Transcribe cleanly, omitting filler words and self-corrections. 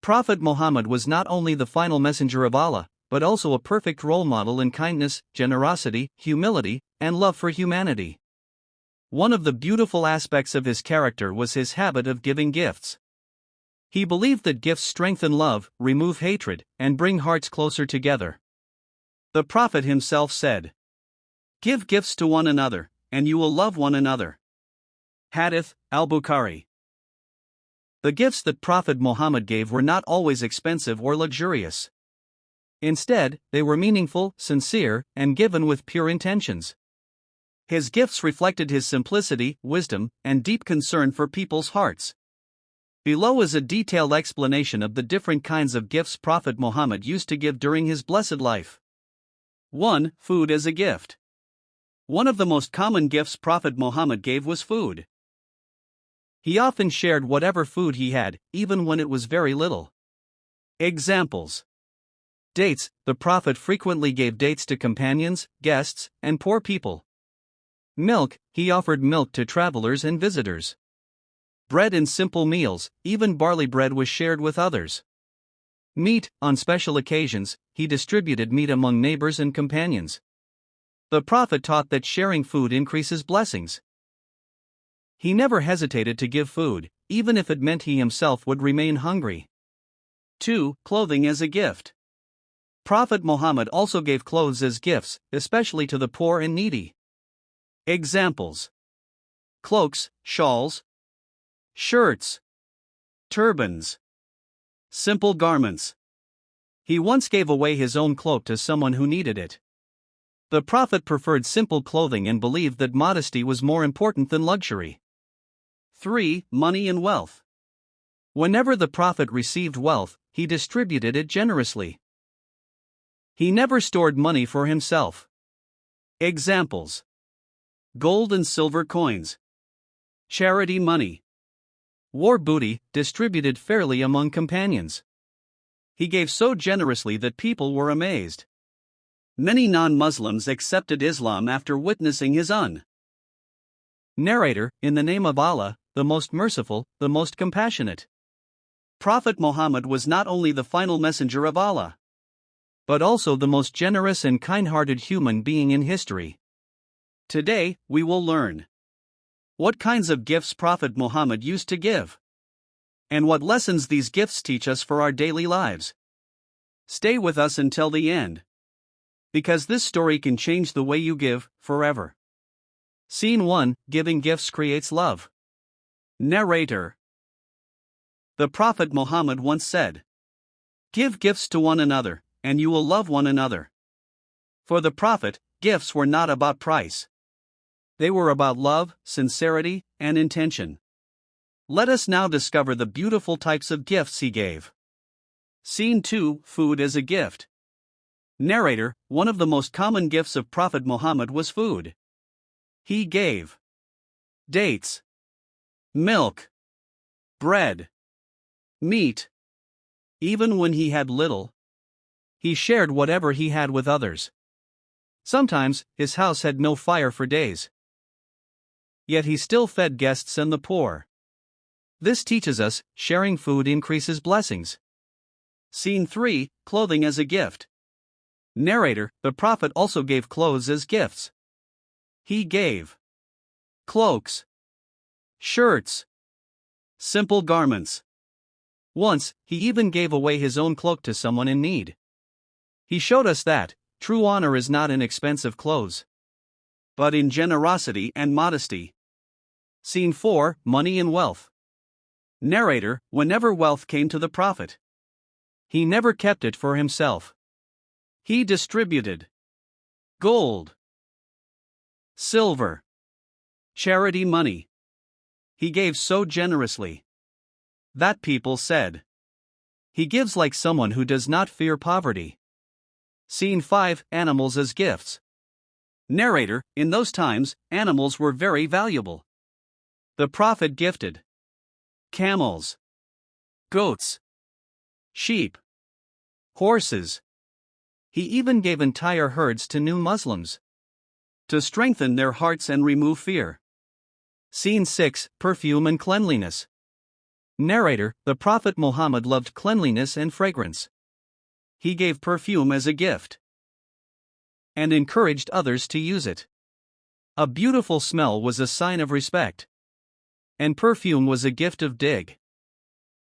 Prophet Muhammad was not only the final messenger of Allah, but also a perfect role model in kindness, generosity, humility, and love for humanity. One of the beautiful aspects of his character was his habit of giving gifts. He believed that gifts strengthen love, remove hatred, and bring hearts closer together. The Prophet himself said, "Give gifts to one another, and you will love one another." Hadith, Al-Bukhari. The gifts that Prophet Muhammad gave were not always expensive or luxurious. Instead, they were meaningful, sincere, and given with pure intentions. His gifts reflected his simplicity, wisdom, and deep concern for people's hearts. Below is a detailed explanation of the different kinds of gifts Prophet Muhammad used to give during his blessed life. 1. Food as a gift. One of the most common gifts Prophet Muhammad gave was food. He often shared whatever food he had, even when it was very little. Examples: dates. The Prophet frequently gave dates to companions, guests, and poor people. Milk. He offered milk to travelers and visitors. Bread in simple meals, even barley bread was shared with others. Meat. On special occasions, he distributed meat among neighbors and companions. The Prophet taught that sharing food increases blessings. He never hesitated to give food, even if it meant he himself would remain hungry. 2. Clothing as a gift. Prophet Muhammad also gave clothes as gifts, especially to the poor and needy. Examples: cloaks, shawls, shirts, turbans, simple garments. He once gave away his own cloak to someone who needed it. The Prophet preferred simple clothing and believed that modesty was more important than luxury. 3. Money and wealth. Whenever the Prophet received wealth, he distributed it generously. He never stored money for himself. Examples: gold and silver coins, charity money, war booty, distributed fairly among companions. He gave so generously that people were amazed. Many non-Muslims accepted Islam after witnessing his Narrator, in the name of Allah, the most merciful, the most compassionate. Prophet Muhammad was not only the final messenger of Allah, but also the most generous and kind-hearted human being in history. Today, we will learn what kinds of gifts Prophet Muhammad used to give, and what lessons these gifts teach us for our daily lives. Stay with us until the end, because this story can change the way you give, forever. Scene 1: Giving gifts creates love. Narrator. The Prophet Muhammad once said, "Give gifts to one another, and you will love one another." For the Prophet, gifts were not about price. They were about love, sincerity, and intention. Let us now discover the beautiful types of gifts he gave. Scene 2: Food as a gift. Narrator. One of the most common gifts of Prophet Muhammad was food. He gave dates, milk, bread, meat. Even when he had little, he shared whatever he had with others. Sometimes, his house had no fire for days, yet he still fed guests and the poor. This teaches us, sharing food increases blessings. Scene 3: Clothing as a gift. Narrator. The Prophet also gave clothes as gifts. He gave cloaks, shirts, simple garments. Once, he even gave away his own cloak to someone in need. He showed us that true honor is not in expensive clothes, but in generosity and modesty. Scene 4: Money and wealth. Narrator. Whenever wealth came to the Prophet, he never kept it for himself. He distributed gold, silver, charity money. He gave so generously that people said, "He gives like someone who does not fear poverty." Scene 5: Animals as gifts. Narrator. In those times, animals were very valuable. The Prophet gifted camels, goats, sheep, horses. He even gave entire herds to new Muslims to strengthen their hearts and remove fear. Scene 6: Perfume and cleanliness. Narrator: the Prophet Muhammad loved cleanliness and fragrance. He gave perfume as a gift and encouraged others to use it. A beautiful smell was a sign of respect, and perfume was a gift of dig.